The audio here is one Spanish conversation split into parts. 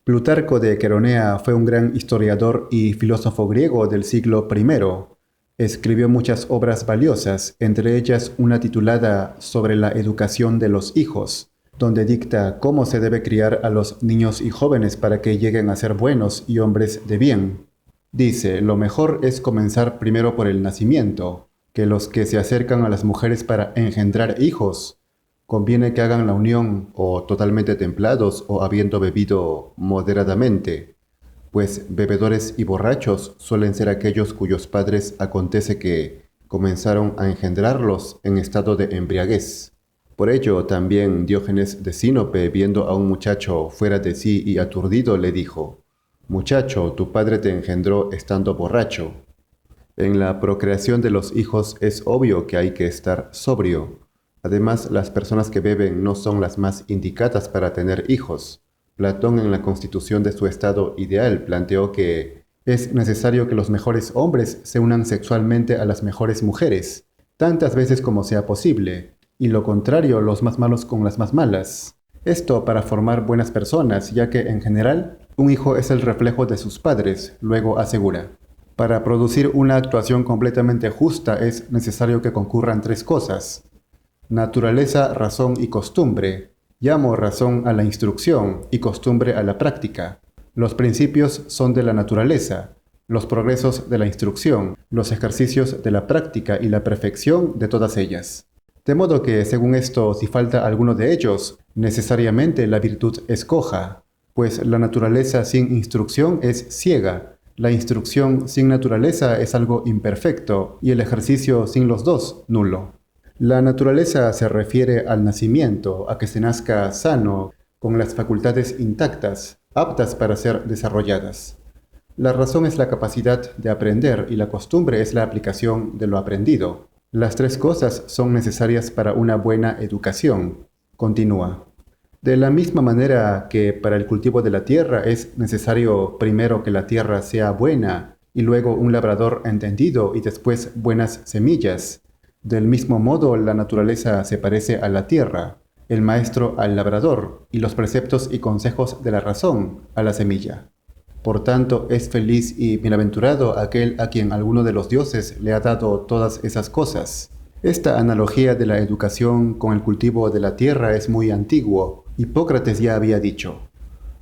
Plutarco de Queronea fue un gran historiador y filósofo griego del siglo I. Escribió muchas obras valiosas, entre ellas una titulada Sobre la educación de los hijos, donde dicta cómo se debe criar a los niños y jóvenes para que lleguen a ser buenos y hombres de bien. Dice, lo mejor es comenzar primero por el nacimiento, que los que se acercan a las mujeres para engendrar hijos, conviene que hagan la unión o totalmente templados o habiendo bebido moderadamente, pues bebedores y borrachos suelen ser aquellos cuyos padres acontece que comenzaron a engendrarlos en estado de embriaguez. Por ello también Diógenes de Sinope, viendo a un muchacho fuera de sí y aturdido, le dijo, «Muchacho, tu padre te engendró estando borracho». En la procreación de los hijos es obvio que hay que estar sobrio. Además, las personas que beben no son las más indicadas para tener hijos. Platón, en la constitución de su estado ideal, planteó que es necesario que los mejores hombres se unan sexualmente a las mejores mujeres, tantas veces como sea posible, y lo contrario, los más malos con las más malas. Esto para formar buenas personas, ya que, en general, un hijo es el reflejo de sus padres, luego asegura. Para producir una actuación completamente justa es necesario que concurran tres cosas: naturaleza, razón y costumbre. Llamo razón a la instrucción y costumbre a la práctica. Los principios son de la naturaleza, los progresos de la instrucción, los ejercicios de la práctica y la perfección de todas ellas. De modo que, según esto, si falta alguno de ellos, necesariamente la virtud es coja, pues la naturaleza sin instrucción es ciega, la instrucción sin naturaleza es algo imperfecto y el ejercicio sin los dos, nulo. La naturaleza se refiere al nacimiento, a que se nazca sano, con las facultades intactas, aptas para ser desarrolladas. La razón es la capacidad de aprender y la costumbre es la aplicación de lo aprendido. Las tres cosas son necesarias para una buena educación. Continúa. De la misma manera que para el cultivo de la tierra es necesario primero que la tierra sea buena y luego un labrador entendido y después buenas semillas. Del mismo modo, la naturaleza se parece a la tierra, el maestro al labrador, y los preceptos y consejos de la razón a la semilla. Por tanto, es feliz y bienaventurado aquel a quien alguno de los dioses le ha dado todas esas cosas. Esta analogía de la educación con el cultivo de la tierra es muy antiguo. Hipócrates ya había dicho,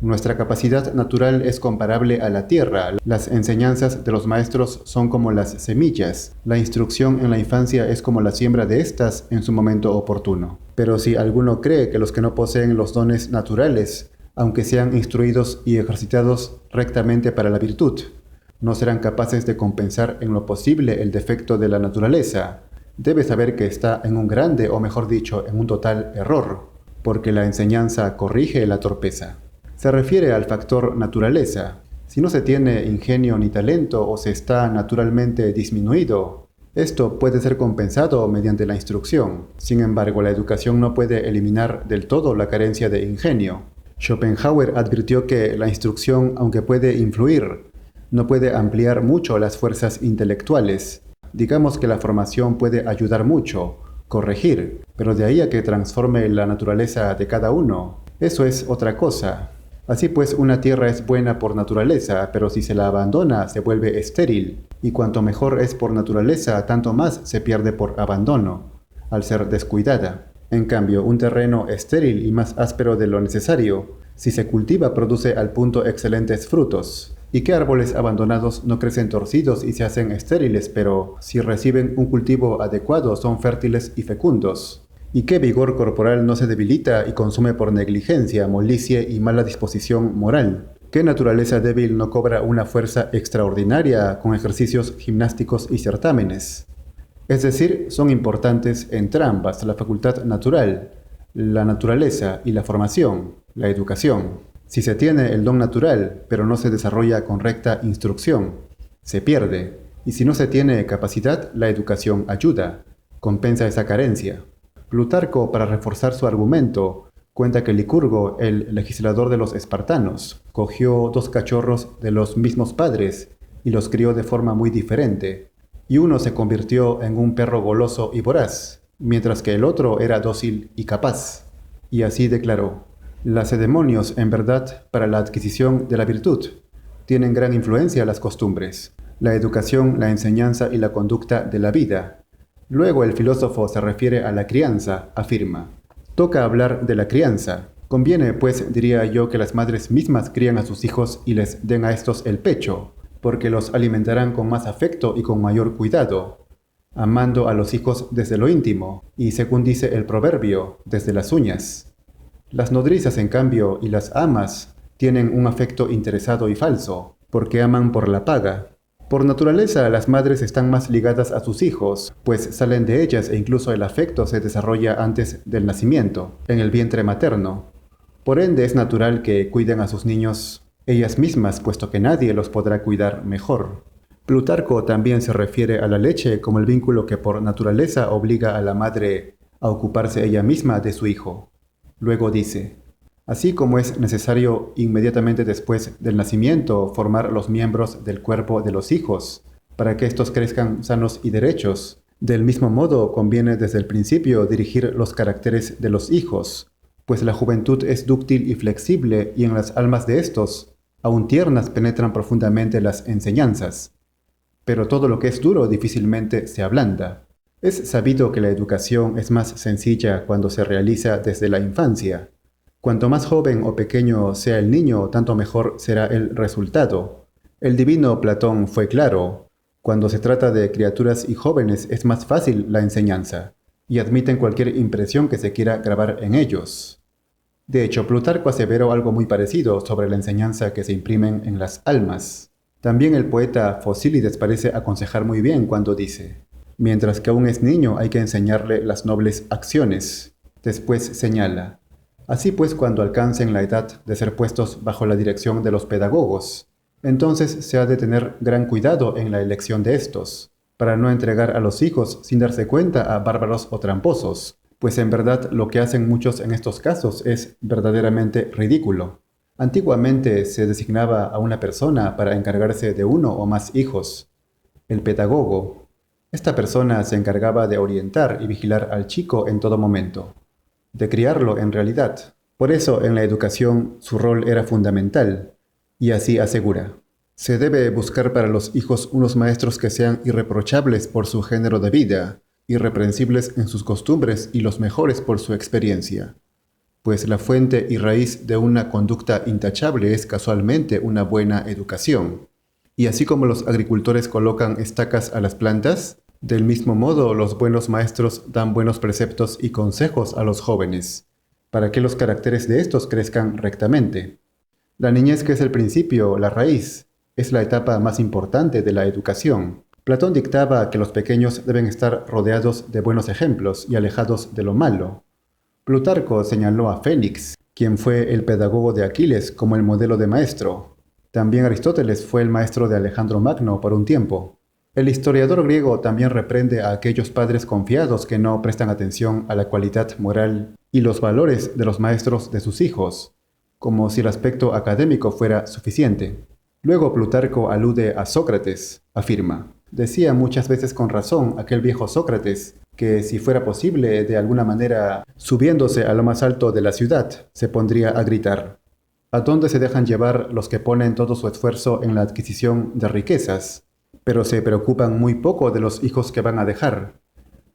nuestra capacidad natural es comparable a la tierra. Las enseñanzas de los maestros son como las semillas. La instrucción en la infancia es como la siembra de estas en su momento oportuno. Pero si alguno cree que los que no poseen los dones naturales, aunque sean instruidos y ejercitados rectamente para la virtud, no serán capaces de compensar en lo posible el defecto de la naturaleza, debe saber que está en un grande, o mejor dicho, en un total error, porque la enseñanza corrige la torpeza. Se refiere al factor naturaleza. Si no se tiene ingenio ni talento o se está naturalmente disminuido, esto puede ser compensado mediante la instrucción. Sin embargo, la educación no puede eliminar del todo la carencia de ingenio. Schopenhauer advirtió que la instrucción, aunque puede influir, no puede ampliar mucho las fuerzas intelectuales. Digamos que la formación puede ayudar mucho, corregir, pero de ahí a que transforme la naturaleza de cada uno, eso es otra cosa. Así pues, una tierra es buena por naturaleza, pero si se la abandona, se vuelve estéril, y cuanto mejor es por naturaleza, tanto más se pierde por abandono, al ser descuidada. En cambio, un terreno estéril y más áspero de lo necesario, si se cultiva, produce al punto excelentes frutos. ¿Y qué árboles abandonados no crecen torcidos y se hacen estériles, pero si reciben un cultivo adecuado son fértiles y fecundos? ¿Y qué vigor corporal no se debilita y consume por negligencia, molicie y mala disposición moral? ¿Qué naturaleza débil no cobra una fuerza extraordinaria con ejercicios gimnásticos y certámenes? Es decir, son importantes entrambas, la facultad natural, la naturaleza y la formación, la educación. Si se tiene el don natural, pero no se desarrolla con recta instrucción, se pierde. Y si no se tiene capacidad, la educación ayuda, compensa esa carencia. Plutarco, para reforzar su argumento, cuenta que Licurgo, el legislador de los espartanos, cogió 2 cachorros de los mismos padres y los crió de forma muy diferente, y uno se convirtió en un perro goloso y voraz, mientras que el otro era dócil y capaz. Y así declaró: Lacedemonios, en verdad, para la adquisición de la virtud, tienen gran influencia las costumbres, la educación, la enseñanza y la conducta de la vida. Luego el filósofo se refiere a la crianza, afirma. Toca hablar de la crianza. Conviene, pues, diría yo, que las madres mismas crían a sus hijos y les den a estos el pecho, porque los alimentarán con más afecto y con mayor cuidado, amando a los hijos desde lo íntimo, y según dice el proverbio, desde las uñas. Las nodrizas, en cambio, y las amas, tienen un afecto interesado y falso, porque aman por la paga. Por naturaleza, las madres están más ligadas a sus hijos, pues salen de ellas e incluso el afecto se desarrolla antes del nacimiento, en el vientre materno. Por ende, es natural que cuiden a sus niños ellas mismas, puesto que nadie los podrá cuidar mejor. Plutarco también se refiere a la leche como el vínculo que por naturaleza obliga a la madre a ocuparse ella misma de su hijo. Luego dice, así como es necesario inmediatamente después del nacimiento formar los miembros del cuerpo de los hijos, para que éstos crezcan sanos y derechos, del mismo modo conviene desde el principio dirigir los caracteres de los hijos, pues la juventud es dúctil y flexible y en las almas de éstos, aun tiernas, penetran profundamente las enseñanzas. Pero todo lo que es duro difícilmente se ablanda. Es sabido que la educación es más sencilla cuando se realiza desde la infancia. Cuanto más joven o pequeño sea el niño, tanto mejor será el resultado. El divino Platón fue claro. Cuando se trata de criaturas y jóvenes es más fácil la enseñanza, y admiten cualquier impresión que se quiera grabar en ellos. De hecho, Plutarco aseveró algo muy parecido sobre la enseñanza que se imprimen en las almas. También el poeta Fosílides parece aconsejar muy bien cuando dice, mientras que aún es niño hay que enseñarle las nobles acciones. Después señala, así pues cuando alcancen la edad de ser puestos bajo la dirección de los pedagogos, entonces se ha de tener gran cuidado en la elección de estos, para no entregar a los hijos sin darse cuenta a bárbaros o tramposos, pues en verdad lo que hacen muchos en estos casos es verdaderamente ridículo. Antiguamente se designaba a una persona para encargarse de uno o más hijos, el pedagogo. Esta persona se encargaba de orientar y vigilar al chico en todo momento, de criarlo en realidad. Por eso en la educación su rol era fundamental, y así asegura. Se debe buscar para los hijos unos maestros que sean irreprochables por su género de vida, irreprensibles en sus costumbres y los mejores por su experiencia, pues la fuente y raíz de una conducta intachable es casualmente una buena educación. Y así como los agricultores colocan estacas a las plantas, del mismo modo los buenos maestros dan buenos preceptos y consejos a los jóvenes, para que los caracteres de estos crezcan rectamente. La niñez, que es el principio, la raíz, es la etapa más importante de la educación. Platón dictaba que los pequeños deben estar rodeados de buenos ejemplos y alejados de lo malo. Plutarco señaló a Félix, quien fue el pedagogo de Aquiles, como el modelo de maestro. También Aristóteles fue el maestro de Alejandro Magno por un tiempo. El historiador griego también reprende a aquellos padres confiados que no prestan atención a la cualidad moral y los valores de los maestros de sus hijos, como si el aspecto académico fuera suficiente. Luego Plutarco alude a Sócrates, afirma. Decía muchas veces con razón aquel viejo Sócrates que si fuera posible, de alguna manera, subiéndose a lo más alto de la ciudad, se pondría a gritar. ¿A dónde se dejan llevar los que ponen todo su esfuerzo en la adquisición de riquezas, pero se preocupan muy poco de los hijos que van a dejar?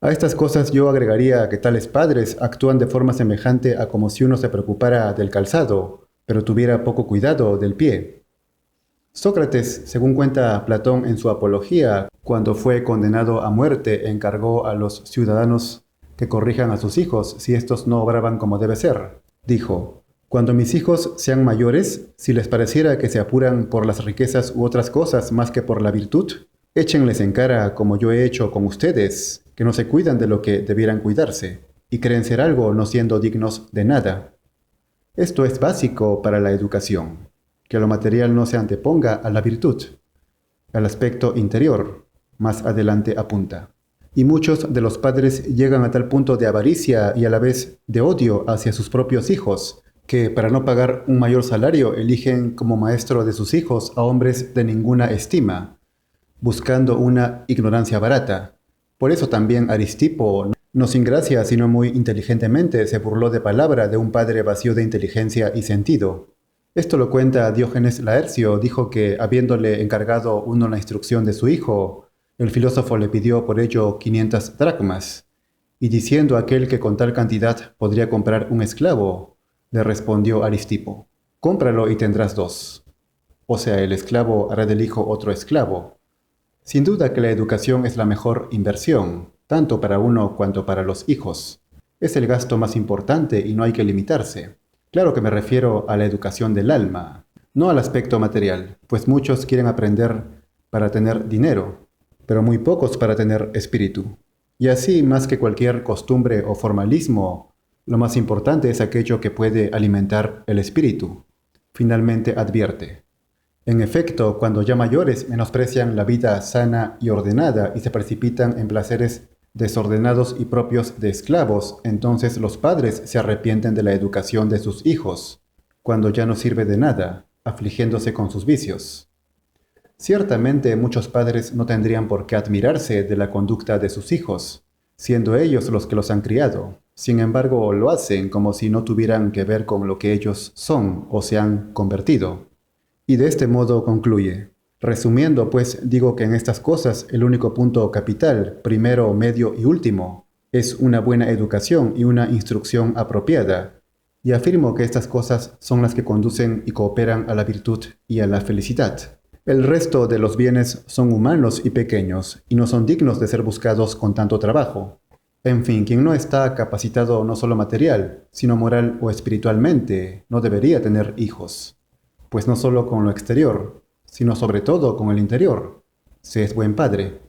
A estas cosas yo agregaría que tales padres actúan de forma semejante a como si uno se preocupara del calzado, pero tuviera poco cuidado del pie. Sócrates, según cuenta Platón en su Apología, cuando fue condenado a muerte, encargó a los ciudadanos que corrijan a sus hijos si éstos no obraban como debe ser. Dijo, cuando mis hijos sean mayores, si les pareciera que se apuran por las riquezas u otras cosas más que por la virtud, échenles en cara, como yo he hecho con ustedes, que no se cuidan de lo que debieran cuidarse, y creen ser algo no siendo dignos de nada. Esto es básico para la educación, que lo material no se anteponga a la virtud, al aspecto interior, más adelante apunta. Y muchos de los padres llegan a tal punto de avaricia y a la vez de odio hacia sus propios hijos, que para no pagar un mayor salario eligen como maestro de sus hijos a hombres de ninguna estima, buscando una ignorancia barata. Por eso también Aristipo No sin gracia, sino muy inteligentemente, se burló de palabra de un padre vacío de inteligencia y sentido. Esto lo cuenta Diógenes Laercio, dijo que, habiéndole encargado uno la instrucción de su hijo, el filósofo le pidió por ello 500 dracmas, y diciendo aquel que con tal cantidad podría comprar un esclavo, le respondió Aristipo, cómpralo y tendrás dos. O sea, el esclavo hará del hijo otro esclavo. Sin duda que la educación es la mejor inversión, tanto para uno cuanto para los hijos. Es el gasto más importante y no hay que limitarse. Claro que me refiero a la educación del alma, no al aspecto material, pues muchos quieren aprender para tener dinero, pero muy pocos para tener espíritu. Y así, más que cualquier costumbre o formalismo, lo más importante es aquello que puede alimentar el espíritu. Finalmente advierte. En efecto, cuando ya mayores menosprecian la vida sana y ordenada y se precipitan en placeres desordenados y propios de esclavos, entonces los padres se arrepienten de la educación de sus hijos, cuando ya no sirve de nada, afligiéndose con sus vicios. Ciertamente muchos padres no tendrían por qué admirarse de la conducta de sus hijos, siendo ellos los que los han criado. Sin embargo, lo hacen como si no tuvieran que ver con lo que ellos son o se han convertido. Y de este modo concluye. Resumiendo, pues, digo que en estas cosas el único punto capital, primero, medio y último, es una buena educación y una instrucción apropiada. Y afirmo que estas cosas son las que conducen y cooperan a la virtud y a la felicidad. El resto de los bienes son humanos y pequeños, y no son dignos de ser buscados con tanto trabajo. En fin, quien no está capacitado no solo material, sino moral o espiritualmente, no debería tener hijos. Pues no solo con lo exterior, sino sobre todo con el interior, se es buen padre.